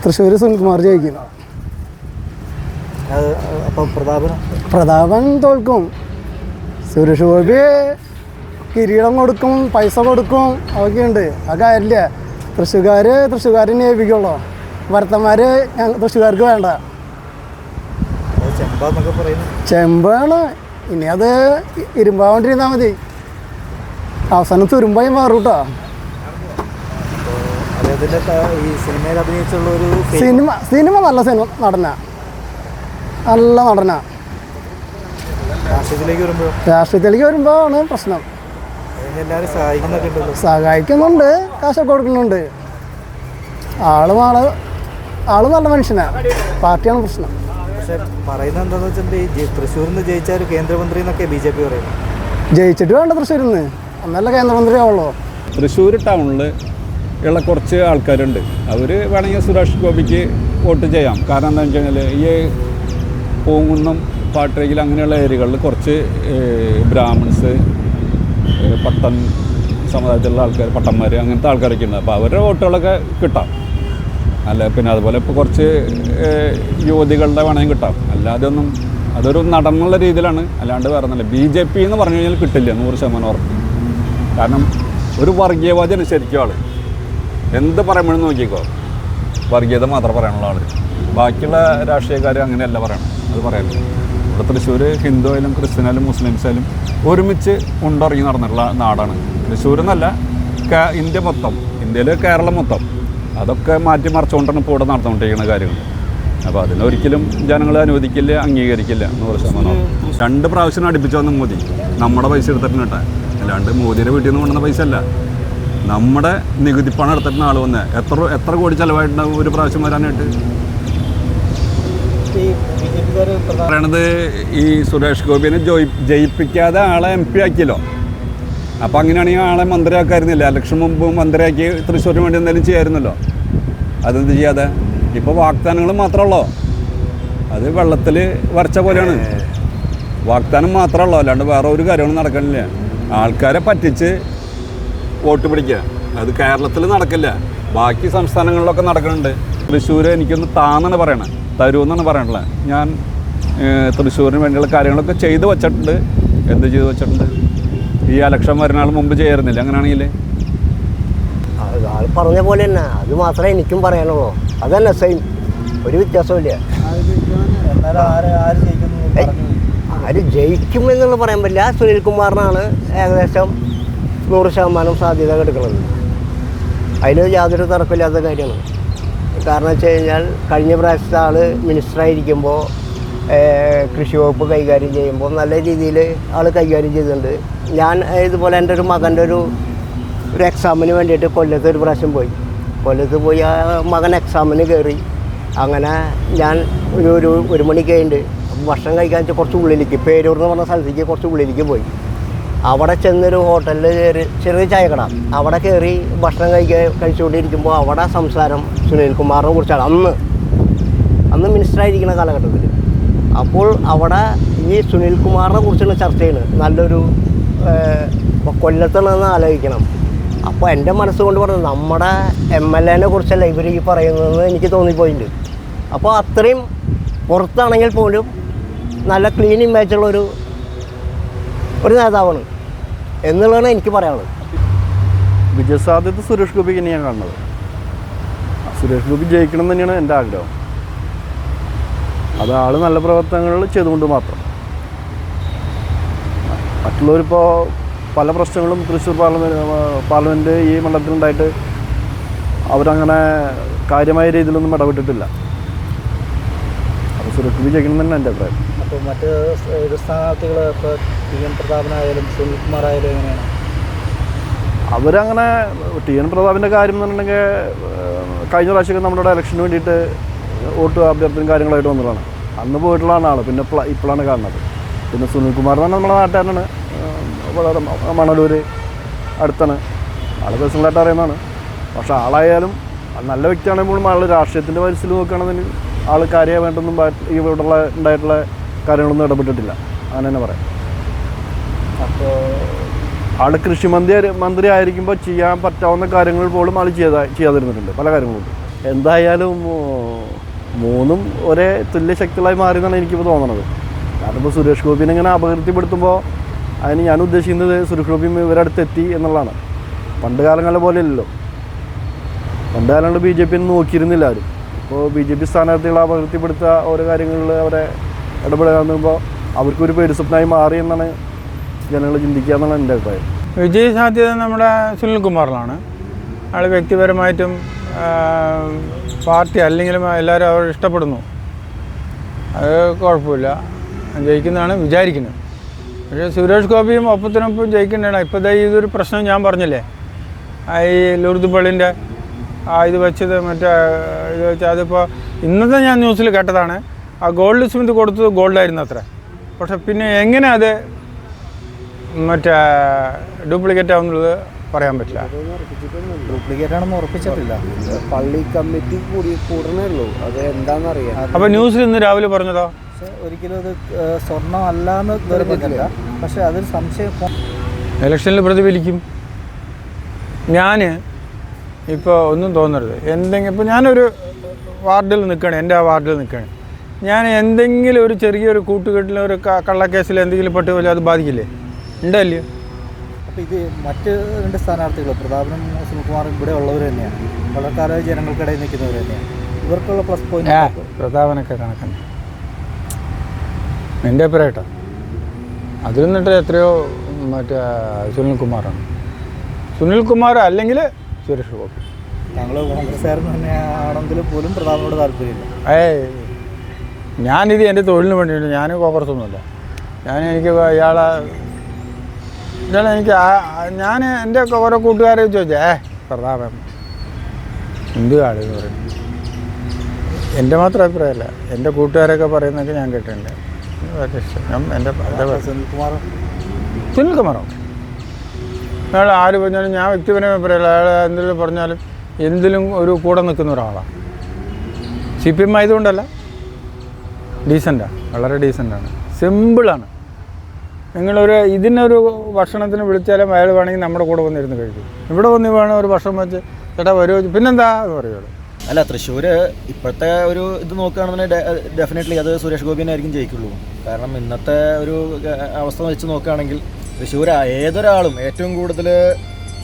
തൃശ്ശൂർ സുനിൽകുമാർ ജയിക്കും. അപ്പം പ്രതാപൻ തോൽക്കും. സുരേഷ് ഗോപി കിരീടം കൊടുക്കും, പൈസ കൊടുക്കും, അതൊക്കെയുണ്ട്. ആ കാര്യമില്ല. തൃശ്ശൂർക്കാരനെ ഏൽപ്പിക്കുള്ളൂ. ഭരത്തന്മാർ തൃശ്ശൂർക്കാർക്ക് വേണ്ട. ചെമ്പാണ്. ഇനി അത് ഇരുമ്പാകൊണ്ടിരുന്നാൽ മതി. അവസാനം തുരുമ്പായി മാറും കേട്ടോ. സിനിമ നല്ല നടനാ. രാഷ്ട്രീയത്തിലേക്ക് വരുമ്പോഴാണ് പ്രശ്നം. സഹായിക്കുന്നുണ്ട്, കാശൊക്കെ കൊടുക്കുന്നുണ്ട്. ആള് നല്ല മനുഷ്യനാണ്. പാർട്ടിയാണ് പ്രശ്നം. പക്ഷെ പറയുന്നത് എന്താണെന്ന് വെച്ചിട്ടുണ്ടെങ്കിൽ തൃശ്ശൂരിൽ നിന്ന് ജയിച്ചാൽ കേന്ദ്രമന്ത്രി എന്നൊക്കെ BJP പറയുന്നത്. ജയിച്ചിട്ട് വേണ്ട തൃശ്ശൂരിൽ നിന്ന്, അന്നല്ല കേന്ദ്രമന്ത്രി ആവുള്ളൂ. തൃശ്ശൂർ ടൗണിൽ ഉള്ള കുറച്ച് ആൾക്കാരുണ്ട്. അവർ വേണമെങ്കിൽ സുരേഷ് ഗോപിക്ക് വോട്ട് ചെയ്യാം. കാരണം എന്താണെന്ന് വെച്ച് കഴിഞ്ഞാൽ ഈ പൂങ്കുന്നം, പാട്രേക്കിൽ അങ്ങനെയുള്ള ഏരിയകളിൽ കുറച്ച് ബ്രാഹ്മിൺസ്, പട്ടൻ സമുദായത്തിലുള്ള ആൾക്കാർ, പട്ടന്മാർ, അങ്ങനത്തെ ആൾക്കാരൊക്കെ ഉണ്ട്. അപ്പോൾ അവരുടെ വോട്ടുകളൊക്കെ കിട്ടാം. അല്ല പിന്നെ അതുപോലെ ഇപ്പോൾ കുറച്ച് യുവതികളുടെ വേണമെങ്കിൽ കിട്ടാം. അല്ലാതെ ഒന്നും അതൊരു നടന്നുള്ള രീതിയിലാണ്, അല്ലാണ്ട് വേറെ ഒന്നുമില്ല. BJP എന്ന് പറഞ്ഞു കഴിഞ്ഞാൽ കിട്ടില്ല 100% ഉറപ്പ്. കാരണം ഒരു വർഗീയവാദിയാണ് ശരിക്കും ആൾ. എന്ത് പറയുമ്പോഴും നോക്കിക്കോ, വർഗീയത മാത്രം പറയാനുള്ള ആൾ. ബാക്കിയുള്ള രാഷ്ട്രീയക്കാർ അങ്ങനെയല്ല പറയണം. അത് പറയാനില്ല. ഇവിടെ തൃശ്ശൂർ ഹിന്ദു ആയാലും ക്രിസ്ത്യനായാലും മുസ്ലിംസായാലും ഒരുമിച്ച് ഉണ്ടിറങ്ങി നടന്നിട്ടുള്ള നാടാണ് തൃശ്ശൂർ എന്നല്ല, ഇന്ത്യ മൊത്തം, ഇന്ത്യയിൽ കേരളം മൊത്തം. അതൊക്കെ മാറ്റി മറിച്ചുകൊണ്ടാണ് ഇപ്പോൾ ഇവിടെ നടന്നുകൊണ്ടിരിക്കുന്ന കാര്യങ്ങൾ. അപ്പോൾ അതിനൊരിക്കലും ജനങ്ങൾ അനുവദിക്കില്ല, അംഗീകരിക്കില്ല 100%. 2 പ്രാവശ്യം അടുപ്പിച്ച് വന്ന മോദി നമ്മുടെ പൈസ എടുത്തിട്ടുണ്ട് കേട്ടോ. അല്ലാണ്ട് മോദിയുടെ വീട്ടിൽ നിന്ന് കൊണ്ടുവന്ന പൈസ അല്ല, നമ്മുടെ നികുതിപ്പണം എടുത്തിട്ടുള്ള ആൾ വന്നേ. എത്ര കോടി ചിലവായിട്ടുണ്ടാവും ഒരു പ്രാവശ്യം വരാനായിട്ട്. പറയണത് ഈ സുരേഷ് ഗോപിനെ ജയിപ്പിക്കാതെ ആളെ MP ആക്കിയല്ലോ. അപ്പോൾ അങ്ങനെയാണെങ്കിൽ ആളെ മന്ത്രിയാക്കായിരുന്നില്ല. ഇലക്ഷൻ മുമ്പ് മന്ത്രിയാക്കി തൃശ്ശൂരിന് വേണ്ടി എന്തെങ്കിലും ചെയ്യായിരുന്നല്ലോ. അതെന്ത് ചെയ്യാതെ ഇപ്പോൾ വാഗ്ദാനങ്ങൾ മാത്രമുള്ളൂ. അത് വെള്ളത്തിൽ വരച്ച പോലെയാണ്. വാഗ്ദാനം മാത്രമുള്ളൂ, അല്ലാണ്ട് വേറെ ഒരു കാര്യങ്ങളും നടക്കണില്ല. ആൾക്കാരെ പറ്റിച്ച് വോട്ട് പിടിക്കുക, അത് കേരളത്തിൽ നടക്കില്ല. ബാക്കി സംസ്ഥാനങ്ങളിലൊക്കെ നടക്കുന്നുണ്ട്. തൃശ്ശൂർ എനിക്കൊന്ന് താന്നാണ് പറയണത്, തരുമെന്നാണ് പറയണത്. ഞാൻ തൃശ്ശൂരിന് വേണ്ടിയുള്ള കാര്യങ്ങളൊക്കെ ചെയ്തു വച്ചിട്ടുണ്ട്. എന്ത് ചെയ്തു വച്ചിട്ടുണ്ട്? ഈ ഇലക്ഷൻ വരുന്ന ആൾ മുമ്പ് ചെയ്യാറുന്നില്ല. അങ്ങനെയാണെങ്കിൽ ആൾ പറഞ്ഞ പോലെ തന്നെ അത് മാത്രമേ എനിക്കും പറയാനുള്ളൂ. അതന്നെ സെയിം, ഒരു വ്യത്യാസമില്ല. ആര് ജയിക്കും എന്നുള്ള പറയാൻ പറ്റില്ല. സുനിൽകുമാറിനാണ് ഏകദേശം 100% സാധ്യത എടുക്കുന്നത്. അതിന് യാതൊരു തർക്കമില്ലാത്ത കാര്യമാണ്. കാരണം വെച്ച് കഴിഞ്ഞാൽ കഴിഞ്ഞ പ്രാവശ്യത്തെ ആൾ മിനിസ്റ്ററായിരിക്കുമ്പോൾ കൃഷി വകുപ്പ് കൈകാര്യം ചെയ്യുമ്പോൾ നല്ല രീതിയിൽ ആൾ കൈകാര്യം ചെയ്തിട്ടുണ്ട്. ഞാൻ ഇതുപോലെ എൻ്റെ ഒരു മകൻ്റെ ഒരു എക്സാമിന് വേണ്ടിയിട്ട് കൊല്ലത്ത് ഒരു പ്രാവശ്യം പോയി. കൊല്ലത്ത് പോയി ആ മകൻ എക്സാമിന് കയറി. അങ്ങനെ ഞാൻ ഒരു മണി കഴിഞ്ഞിട്ട് ഭക്ഷണം കഴിക്കാൻ വെച്ചാൽ കുറച്ച് ഉള്ളിലേക്ക്, പേരൂർ എന്ന് പറഞ്ഞ സ്ഥലത്തേക്ക് കുറച്ച് ഉള്ളിലേക്ക് പോയി. അവിടെ ചെന്നൊരു ഹോട്ടലിൽ കയറി, ചെറിയ ചായക്കട, അവിടെ കയറി ഭക്ഷണം കഴിച്ചുകൊണ്ടിരിക്കുമ്പോൾ അവിടെ സംസാരം സുനിൽകുമാറിനെ കുറിച്ചാണ്. അന്ന് മിനിസ്റ്ററായിരിക്കുന്ന കാലഘട്ടത്തിൽ. അപ്പോൾ അവിടെ ഈ സുനിൽകുമാറിനെ കുറിച്ചുള്ള ചർച്ച ചെയ്യുന്നത് നല്ലൊരു കൊല്ലത്താണെന്ന് ആലോചിക്കണം. അപ്പോൾ എൻ്റെ മനസ്സുകൊണ്ട് പറഞ്ഞത് നമ്മുടെ MLA കുറിച്ചല്ല ഇവർ ഈ പറയുന്നതെന്ന് എനിക്ക് തോന്നിപ്പോയിട്ടുണ്ട്. അപ്പോൾ അത്രയും പുറത്താണെങ്കിൽ പോലും നല്ല ക്ലീൻ ഇമേജുള്ള ഒരു നേതാവാണ് എന്നുള്ളതാണ് എനിക്ക് പറയാനുള്ളത്. വിജയസാധ്യത സുരേഷ് ഗോപിക്ക് തന്നെയാണ് കാണുന്നത്. സുരേഷ് ഗോപി ജയിക്കണം തന്നെയാണ് എൻ്റെ ആഗ്രഹം. അത് ആൾ നല്ല പ്രവർത്തനങ്ങൾ ചെയ്തുകൊണ്ട് മാത്രം. മറ്റുള്ളവരിപ്പോൾ പല പ്രശ്നങ്ങളും തൃശ്ശൂർ പാർലമെൻറ്റ് ഈ മണ്ഡലത്തിലുണ്ടായിട്ട് അവരങ്ങനെ കാര്യമായ രീതിയിലൊന്നും ഇടപെട്ടിട്ടില്ല. അപ്പോൾ സുരേഷ് ഗോപി ജയിക്കണം തന്നെ എൻ്റെ അഭിപ്രായം. അപ്പോൾ മറ്റ് സ്ഥാനാർത്ഥികൾ ഇപ്പോൾ TN പ്രതാപനായാലും സുനിൽകുമാറായാലും എങ്ങനെയാണ്? അവരങ്ങനെ TN പ്രതാപിൻ്റെ കാര്യം എന്ന് പറഞ്ഞിട്ടുണ്ടെങ്കിൽ കഴിഞ്ഞ പ്രാവശ്യമൊക്കെ നമ്മുടെ ഇലക്ഷന് വേണ്ടിയിട്ട് വോട്ട് അഭ്യർത്ഥനയും കാര്യങ്ങളായിട്ട് വന്നതാണ്. അന്ന് പോയിട്ടുള്ളതാണ് ആൾ. പിന്നെ ഇപ്പോഴാണ് കാണുന്നത്. പിന്നെ സുനിൽകുമാർ എന്ന് പറഞ്ഞാൽ നമ്മുടെ നാട്ടുകാരനാണ്. മണലൂർ അടുത്താണ്. ആൾ പേഴ്സണലായിട്ട് അറിയുന്നതാണ്. പക്ഷേ ആളായാലും നല്ല വ്യക്തിയാണെങ്കിലും ആൾ രാഷ്ട്രീയത്തിൻ്റെ വയസ്സിൽ നോക്കുകയാണെന്ന് ആൾ കാര്യമായിട്ടൊന്നും ഇവിടെ ഉണ്ടായിട്ടുള്ള കാര്യങ്ങളൊന്നും ഇടപെട്ടിട്ടില്ല. അങ്ങനെ തന്നെ പറയാം. അപ്പോൾ ആൾ കൃഷി മന്ത്രി ആയിരിക്കുമ്പോൾ ചെയ്യാൻ പറ്റാവുന്ന കാര്യങ്ങൾ പോലും ആൾ ചെയ്യാതിരുന്നിട്ടുണ്ട്. പല കാര്യങ്ങളും എന്തായാലും മൂന്നും ഒരേ തുല്യ ശക്തികളായി മാറി എന്നാണ് എനിക്കിപ്പോൾ തോന്നുന്നത്. കാരണം ഇപ്പോൾ സുരേഷ് ഗോപിനെ ഇങ്ങനെ അപകീർത്തിപ്പെടുത്തുമ്പോൾ അതിന് ഞാൻ ഉദ്ദേശിക്കുന്നത് സുരേഷ് ഗോപി ഇവരടുത്തെത്തി എന്നുള്ളതാണ്. പണ്ട് കാലങ്ങളെ പോലെ അല്ലല്ലോ. പണ്ട് കാലങ്ങളിൽ BJP നോക്കിയിരുന്നില്ല ആരും. ഇപ്പോൾ BJP സ്ഥാനാർത്ഥികളെ അപകീർത്തിപ്പെടുത്തുക ഓരോ കാര്യങ്ങളിൽ അവരെ ഇടപെടുമ്പോൾ അവർക്കൊരു പേടിസ്വപ്നമായി മാറി എന്നാണ് ജനങ്ങൾ ചിന്തിക്കുക എന്നാണ് എൻ്റെ അഭിപ്രായം. വിജയ സാധ്യത നമ്മുടെ സുനിൽകുമാറിലാണ്. അയാൾ വ്യക്തിപരമായിട്ടും പാർട്ടി അല്ലെങ്കിലും എല്ലാവരും അവർ ഇഷ്ടപ്പെടുന്നു. അത് കുഴപ്പമില്ല, ജയിക്കുന്നതാണ് വിചാരിക്കുന്നത്. പക്ഷേ സുരേഷ് ഗോപിയും ഒപ്പത്തിനൊപ്പം ജയിക്കേണ്ടതാണ്. ഇപ്പോൾ ഇതൊരു പ്രശ്നം ഞാൻ പറഞ്ഞില്ലേ, ഈ ലൂർദ് പള്ളിൻ്റെ ഇത് വെച്ചത് മറ്റേ ഇത് വെച്ചാൽ അതിപ്പോൾ ഇന്നത്തെ ഞാൻ ന്യൂസിൽ കേട്ടതാണ്. ആ ഗോൾഡ് സ്മിത്ത് കൊടുത്തത് ഗോൾഡായിരുന്നു അത്ര. പക്ഷെ പിന്നെ എങ്ങനെ അത് മറ്റേ ഡ്യൂപ്ലിക്കേറ്റ് ആവുന്നുള്ളത് പറയാൻ പറ്റില്ല. ഡ്യൂപ്ലിക്കേറ്റ് ആണെന്ന് ഉറപ്പിച്ചിട്ടില്ല. പള്ളി കമ്മിറ്റി കൂടണേ ഉള്ളൂ, അത് എന്താണെന്നറിയാം. അപ്പോൾ ന്യൂസിൽ ഇന്ന് രാവിലെ പറഞ്ഞതോ പക്ഷെ ഒരിക്കലും അത് സ്വർണ്ണം അല്ലാന്ന് പറഞ്ഞിട്ടില്ല. പക്ഷെ അതൊരു സംശയം ഇലക്ഷനിൽ പ്രതിഫലിക്കും. ഞാൻ ഇപ്പോൾ ഒന്നും തോന്നരുത്. എന്തെങ്കിലും ഇപ്പോൾ ഞാനൊരു വാർഡിൽ നിൽക്കുകയാണ്, എൻ്റെ ആ വാർഡിൽ നിൽക്കുകയാണ്. ഞാൻ എന്തെങ്കിലും ഒരു ചെറിയൊരു കൂട്ടുകെട്ടിൽ ഒരു കള്ളക്കേസിൽ എന്തെങ്കിലും പെട്ടുപോലെ അത് ബാധിക്കില്ലേ? ഉണ്ടല്ലേ? അപ്പോൾ ഇത് മറ്റ് 2 സ്ഥാനാർത്ഥികൾ പ്രതാപനും സുനിൽകുമാറും ഇവിടെ ഉള്ളവർ തന്നെയാണ്, വളരെ കാലമായി ജനങ്ങൾക്കിടയിൽ നിൽക്കുന്നവർ തന്നെയാണ്. ഇവർക്കുള്ള പ്ലസ് പോയിന്റ് പ്രതാപനൊക്കെ കണക്കാണ് എൻ്റെ അഭിപ്രായട്ടോ. അതിൽ നിന്നിട്ട് എത്രയോ മറ്റേ സുനിൽകുമാറാണ്. സുനിൽകുമാർ അല്ലെങ്കിൽ സുരേഷ് ഗോപി. ഞങ്ങൾ കോൺഗ്രസ്സുകാരൻ തന്നെയാണെങ്കിൽ പോലും പ്രതാപനോട് താല്പര്യമില്ല. ഞാനിത് എൻ്റെ തൊഴിലിന് വേണ്ടിയിട്ട്, ഞാൻ കോൺഗ്രസ്സൊന്നുമില്ല. എനിക്ക് എനിക്ക് ഞാൻ എൻ്റെ ഓരോ കൂട്ടുകാരെ ചോദിച്ചേ പ്രതാപൻ എന്ത് കാടെന്ന് പറയും. എൻ്റെ മാത്രം അഭിപ്രായമല്ല, എൻ്റെ കൂട്ടുകാരൊക്കെ പറയുന്നതൊക്കെ ഞാൻ കേട്ടിട്ടുണ്ട്. വളരെ ഇഷ്ടം എൻ്റെ സുനിൽകുമാറോ അയാൾ ആര് പറഞ്ഞാലും ഞാൻ വ്യക്തിപരമായി പറയില്ല. അയാൾ എന്തെങ്കിലും പറഞ്ഞാലും എന്തിലും ഒരു കൂടെ നിൽക്കുന്ന ഒരാളാണ്. CPM ആയതുകൊണ്ടല്ല, ഡീസൻ്റാണ്, വളരെ ഡീസൻ്റാണ്, സിമ്പിളാണ്. നിങ്ങളൊരു ഇതിനൊരു ഭക്ഷണത്തിന് വിളിച്ചാലും അയാൾ വേണമെങ്കിൽ നമ്മുടെ കൂടെ വന്നിരുന്ന് കഴിക്കും. ഇവിടെ വന്ന് വേണം ഒരു ഭക്ഷണം വെച്ച് ചേട്ടാ വരുമോ പിന്നെന്താ എന്ന് പറയുള്ളൂ. അല്ല, തൃശ്ശൂർ ഇപ്പോഴത്തെ ഒരു ഇത് നോക്കുകയാണെന്നുണ്ടെങ്കിൽ ഡെഫിനറ്റ്ലി അത് സുരേഷ് ഗോപിനെ ആയിരിക്കും ജയിക്കുള്ളൂ. കാരണം ഇന്നത്തെ ഒരു അവസ്ഥ വെച്ച് നോക്കുകയാണെങ്കിൽ തൃശ്ശൂർ ഏതൊരാളും ഏറ്റവും കൂടുതൽ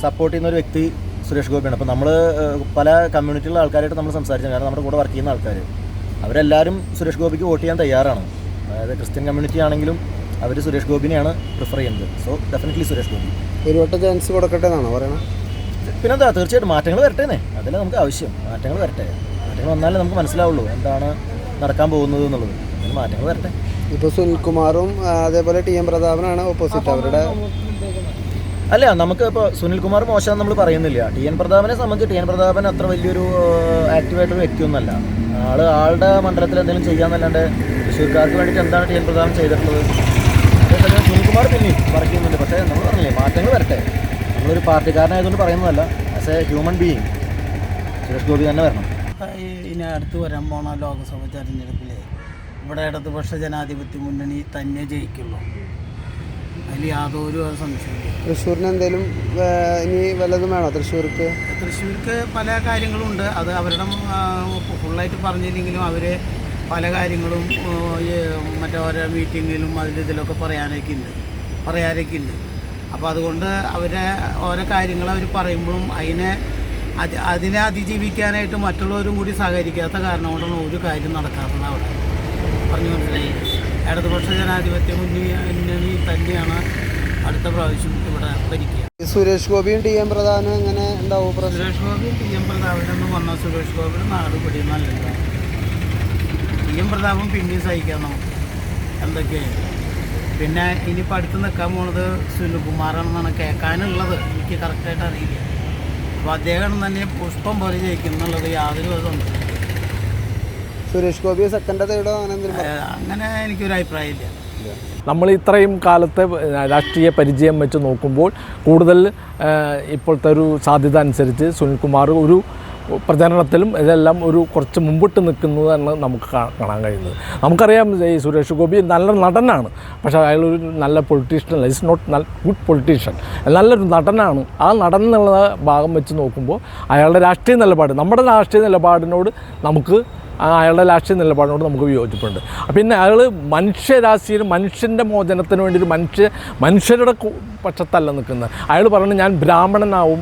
സപ്പോർട്ട് ചെയ്യുന്ന ഒരു വ്യക്തി സുരേഷ് ഗോപിയാണ്. അപ്പോൾ നമ്മൾ പല കമ്മ്യൂണിറ്റിയിലുള്ള ആൾക്കാരായിട്ട് നമ്മൾ സംസാരിച്ചത്, കാരണം നമ്മുടെ കൂടെ വർക്ക് ചെയ്യുന്ന ആൾക്കാർ അവരെല്ലാവരും സുരേഷ് ഗോപിക്ക് വോട്ട് ചെയ്യാൻ തയ്യാറാണ്. അതായത് ക്രിസ്ത്യൻ കമ്മ്യൂണിറ്റി ആണെങ്കിലും അവർ സുരേഷ് ഗോപിനെയാണ് പ്രിഫർ ചെയ്യുന്നത്. സോ ഡെഫിനറ്റ്ലി സുരേഷ് ഗോപി ഒരു വട്ടം ചാൻസ് കൊടുക്കട്ടെ എന്നാണോ പറയണത്? പിന്നെന്താ, തീർച്ചയായിട്ടും മാറ്റങ്ങൾ വരട്ടേന്നേ, അതല്ലേ നമുക്ക് ആവശ്യം. മാറ്റങ്ങൾ വരട്ടെ, മാറ്റങ്ങൾ വന്നാലേ നമുക്ക് മനസ്സിലാവുള്ളൂ എന്താണ് നടക്കാൻ പോകുന്നത് എന്നുള്ളത്. അതിന് മാറ്റങ്ങൾ വരട്ടെ. ഇപ്പോൾ സുനിൽകുമാറും അതേപോലെ TM പ്രതാപനാണ് ഓപ്പോസിറ്റ് അവരുടെ. അല്ല, നമുക്ക് ഇപ്പോൾ സുനിൽകുമാർ മോശം നമ്മൾ പറയുന്നില്ല. TN പ്രതാപനെ സംബന്ധിച്ച് TN പ്രതാപൻ അത്ര വലിയൊരു ആക്റ്റീവായിട്ടൊരു വ്യക്തിയൊന്നുമല്ല. ആളുടെ മണ്ഡലത്തിൽ എന്തെങ്കിലും ചെയ്യാന്നല്ലാണ്ട് തൃശ്ശൂർക്കാർക്ക് വേണ്ടിയിട്ട് എന്താണ് TN പ്രതാപൻ ചെയ്തിട്ടുള്ളത്? അതേസമയം സുനിൽകുമാർ പിന്നെയും വർക്ക് ചെയ്യുന്നുണ്ട്. പക്ഷേ നമ്മൾ പറഞ്ഞില്ലേ, മാറ്റങ്ങൾ വരട്ടെ. നമ്മളൊരു പാർട്ടിക്കാരനായതുകൊണ്ട് പറയുന്നതല്ല, as A human being Suresh Gopi തന്നെ വരണം. ഇനി അടുത്ത് വരാൻ പോണ ലോക്സഭ തെരഞ്ഞെടുപ്പിൽ ഇവിടെ ഇടതുപക്ഷ ജനാധിപത്യ മുന്നണി തന്നെ ജയിക്കുള്ളൂ, അതിൽ യാതൊരു സംശയമില്ല. തൃശ്ശൂരിന് എന്തെങ്കിലും ഇനി വല്ലതും വേണോ? തൃശ്ശൂർക്ക് പല കാര്യങ്ങളുണ്ട്. അത് അവരുടെ ഫുള്ളായിട്ട് പറഞ്ഞില്ലെങ്കിലും അവർ പല കാര്യങ്ങളും മറ്റേ ഓരോ മീറ്റിങ്ങിലും ഇതിലൊക്കെ പറയാനൊക്കെ ഉണ്ട്. അപ്പോൾ അതുകൊണ്ട് അവരെ ഓരോ കാര്യങ്ങൾ അവർ പറയുമ്പോഴും അതിനെ അതിജീവിക്കാനായിട്ട് മറ്റുള്ളവരും കൂടി സഹകരിക്കാത്ത കാരണം കൊണ്ടാണ് ഒരു കാര്യം നടക്കാത്തത്. അവിടെ പറഞ്ഞു മനസ്സിലായി. ഇടതുപക്ഷ ജനാധിപത്യ മുന്നണി തന്നെയാണ് അടുത്ത പ്രാവശ്യം ഇവിടെ ഭരിക്കുക. സുരേഷ് ഗോപിയും TM പ്രതാപനും എങ്ങനെ ഉണ്ടാവും? സുരേഷ് ഗോപിയും TM പ്രതാപനൊന്നും വന്നാൽ സുരേഷ് ഗോപിയുടെ നാട് പിടി നല്ലത്. TM പ്രതാപം പിന്നെയും സഹിക്കാം നമുക്ക് എന്തൊക്കെയാണ്. പിന്നെ ഇനിയിപ്പോൾ അടുത്ത് നിൽക്കാൻ പോണത് സുനിൽകുമാറാണെന്നാണ് കേൾക്കാനുള്ളത്. എനിക്ക് കറക്റ്റായിട്ട് അറിയില്ല. അപ്പോൾ അദ്ദേഹം തന്നെ പുഷ്പം പോലെ ജയിക്കും എന്നുള്ളത് യാതൊരു വിധമുണ്ട്. സുരേഷ് ഗോപി സെക്കൻഡ് തേർഡോ അങ്ങനെ എനിക്കൊരു അഭിപ്രായമില്ല. നമ്മൾ ഇത്രയും കാലത്തെ രാഷ്ട്രീയ പരിചയം വെച്ച് നോക്കുമ്പോൾ കൂടുതൽ ഇപ്പോഴത്തെ ഒരു സാധ്യത അനുസരിച്ച് സുനിൽകുമാർ ഒരു പ്രചരണത്തിലും ഇതെല്ലാം ഒരു കുറച്ച് മുമ്പിട്ട് നിൽക്കുന്നതാണ് നമുക്ക് കാണാൻ കഴിയുന്നത്. നമുക്കറിയാം ഈ സുരേഷ് ഗോപി നല്ല നടനാണ്, പക്ഷേ അയാളൊരു നല്ല politician is not good politician, നല്ലൊരു നടനാണ്. ആ നടൻ എന്നുള്ള ഭാഗം വെച്ച് നോക്കുമ്പോൾ അയാളുടെ രാഷ്ട്രീയ നിലപാട്, നമ്മുടെ രാഷ്ട്രീയ നിലപാടിനോട് നമുക്ക് അയാളുടെ രാഷ്ട്രീയ നിലപാടിനോട് നമുക്ക് വിയോജിപ്പുണ്ട്. പിന്നെ അയാൾ മനുഷ്യരാശിയിൽ മനുഷ്യൻ്റെ മോചനത്തിന് വേണ്ടി ഒരു മനുഷ്യരുടെ പക്ഷത്തല്ല നിൽക്കുന്നത്. അയാൾ പറയുന്നത് ഞാൻ ബ്രാഹ്മണനാവും,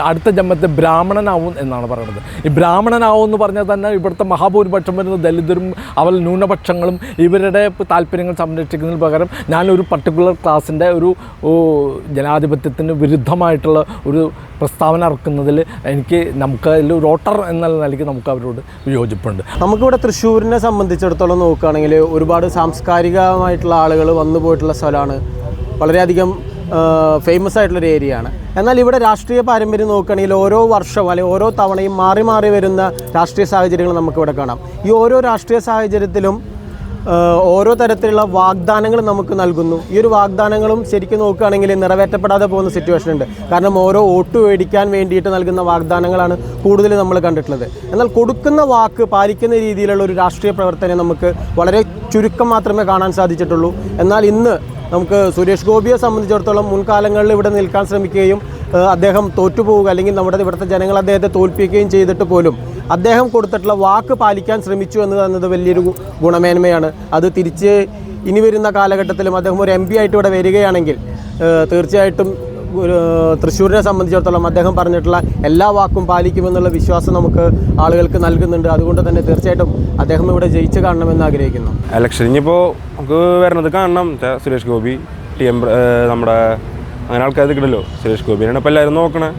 അടുത്ത ജന്മത്തെ ബ്രാഹ്മണനാവും എന്നാണ് പറയുന്നത്. ഈ ബ്രാഹ്മണനാവും എന്ന് പറഞ്ഞാൽ തന്നെ ഇവിടുത്തെ മഹാഭൂരിപക്ഷം വരുന്ന ദലിതരും അവൽ ന്യൂനപക്ഷങ്ങളും ഇവരുടെ താല്പര്യങ്ങൾ സംരക്ഷിക്കുന്നതിന് പകരം ഞാനൊരു പർട്ടിക്കുലർ ക്ലാസിൻ്റെ ഒരു ജനാധിപത്യത്തിന് വിരുദ്ധമായിട്ടുള്ള ഒരു പ്രസ്താവന ഇറക്കുന്നതിൽ നമുക്ക് അതിൽ ഒരു വോട്ടർ എന്ന നിലയ്ക്ക് നമുക്ക് അവരോട് വിയോജിപ്പുണ്ട്. നമുക്കിവിടെ തൃശ്ശൂരിനെ സംബന്ധിച്ചിടത്തോളം നോക്കുകയാണെങ്കിൽ ഒരുപാട് സാംസ്കാരികമായിട്ടുള്ള ആളുകൾ വന്നു പോയിട്ടുള്ള സ്ഥലമാണ്, വളരെയധികം ഫേമസ് ആയിട്ടുള്ളൊരു ഏരിയ ആണ്. എന്നാൽ ഇവിടെ രാഷ്ട്രീയ പാരമ്പര്യം നോക്കുകയാണെങ്കിൽ ഓരോ വർഷവും അല്ലെങ്കിൽ ഓരോ തവണയും മാറി മാറി വരുന്ന രാഷ്ട്രീയ സാഹചര്യങ്ങൾ നമുക്കിവിടെ കാണാം. ഈ ഓരോ രാഷ്ട്രീയ സാഹചര്യത്തിലും ഓരോ തരത്തിലുള്ള വാഗ്ദാനങ്ങൾ നമുക്ക് നൽകുന്നു. ഈ ഒരു വാഗ്ദാനങ്ങളും ശരിക്കും നോക്കുകയാണെങ്കിൽ നിറവേറ്റപ്പെടാതെ പോകുന്ന സിറ്റുവേഷൻ ഉണ്ട്. കാരണം ഓരോ വോട്ട് മേടിക്കാൻ വേണ്ടിയിട്ട് നൽകുന്ന വാഗ്ദാനങ്ങളാണ് കൂടുതൽ നമ്മൾ കണ്ടിട്ടുള്ളത്. എന്നാൽ കൊടുക്കുന്ന വാക്ക് പാലിക്കുന്ന രീതിയിലുള്ള ഒരു രാഷ്ട്രീയ പ്രവർത്തനം നമുക്ക് വളരെ ചുരുക്കം മാത്രമേ കാണാൻ സാധിച്ചിട്ടുള്ളൂ. എന്നാൽ ഇന്ന് നമുക്ക് സുരേഷ് ഗോപിയെ സംബന്ധിച്ചിടത്തോളം മുൻകാലങ്ങളിൽ ഇവിടെ നിൽക്കാൻ ശ്രമിക്കുകയും അദ്ദേഹം തോറ്റുപോവുക അല്ലെങ്കിൽ ഇവിടുത്തെ ജനങ്ങൾ അദ്ദേഹത്തെ തോൽപ്പിക്കുകയും ചെയ്തിട്ട് പോലും അദ്ദേഹം കൊടുത്തിട്ടുള്ള വാക്ക് പാലിക്കാൻ ശ്രമിച്ചു എന്നത് വലിയൊരു ഗുണമേന്മയാണ്. അത് തിരിച്ച് ഇനി വരുന്ന കാലഘട്ടത്തിലും അദ്ദേഹം ഒരു MP ആയിട്ട് ഇവിടെ വരികയാണെങ്കിൽ തീർച്ചയായിട്ടും തൃശ്ശൂരിനെ സംബന്ധിച്ചിടത്തോളം അദ്ദേഹം പറഞ്ഞിട്ടുള്ള എല്ലാ വാക്കും പാലിക്കുമെന്നുള്ള വിശ്വാസം നമുക്ക് ആളുകൾക്ക് നൽകുന്നുണ്ട്. അതുകൊണ്ട് തന്നെ തീർച്ചയായിട്ടും അദ്ദേഹം ഇവിടെ ജയിച്ച് കാണണമെന്ന് ആഗ്രഹിക്കുന്നു. ഇലക്ഷൻ ഇനിയിപ്പോൾ നമുക്ക് വരണത് കാണണം. സുരേഷ് ഗോപി നമ്മുടെ അങ്ങനെ ആൾക്കാർ കിട്ടല്ലോ. സുരേഷ് ഗോപിനാണ് ഇപ്പോൾ എല്ലാവരും നോക്കണേ.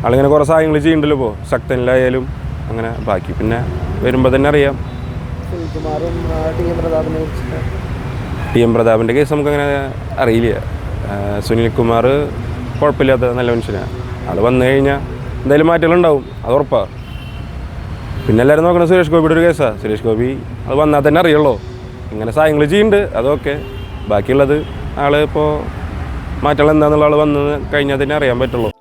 ആളിങ്ങനെ കുറേ സഹായങ്ങൾ ചെയ്യുന്നുണ്ടല്ലോ. ഇപ്പോൾ ശക്തനിലായാലും അങ്ങനെ ബാക്കി പിന്നെ വരുമ്പോൾ തന്നെ അറിയാം. ടി എം പ്രതാപിൻ്റെ കേസ് നമുക്കങ്ങനെ അറിയില്ല. സുനിൽകുമാർ കുഴപ്പമില്ലാത്ത നല്ല മനുഷ്യനാണ്. ആൾ വന്നു കഴിഞ്ഞാൽ എന്തായാലും മാറ്റങ്ങളുണ്ടാവും, അത് ഉറപ്പാണ്. പിന്നെ എല്ലാവരും നോക്കണം സുരേഷ് ഗോപിയുടെ ഒരു കേസാണ്. സുരേഷ് ഗോപി അത് വന്നാൽ തന്നെ അറിയുള്ളൂ. ഇങ്ങനെ സഹായങ്ങൾ ചെയ്യുന്നുണ്ട്, അതൊക്കെ. ബാക്കിയുള്ളത് ആൾ ഇപ്പോൾ മാറ്റങ്ങൾ എന്താണെന്നുള്ള ആൾ വന്ന് കഴിഞ്ഞാൽ തന്നെ അറിയാൻ പറ്റുള്ളൂ.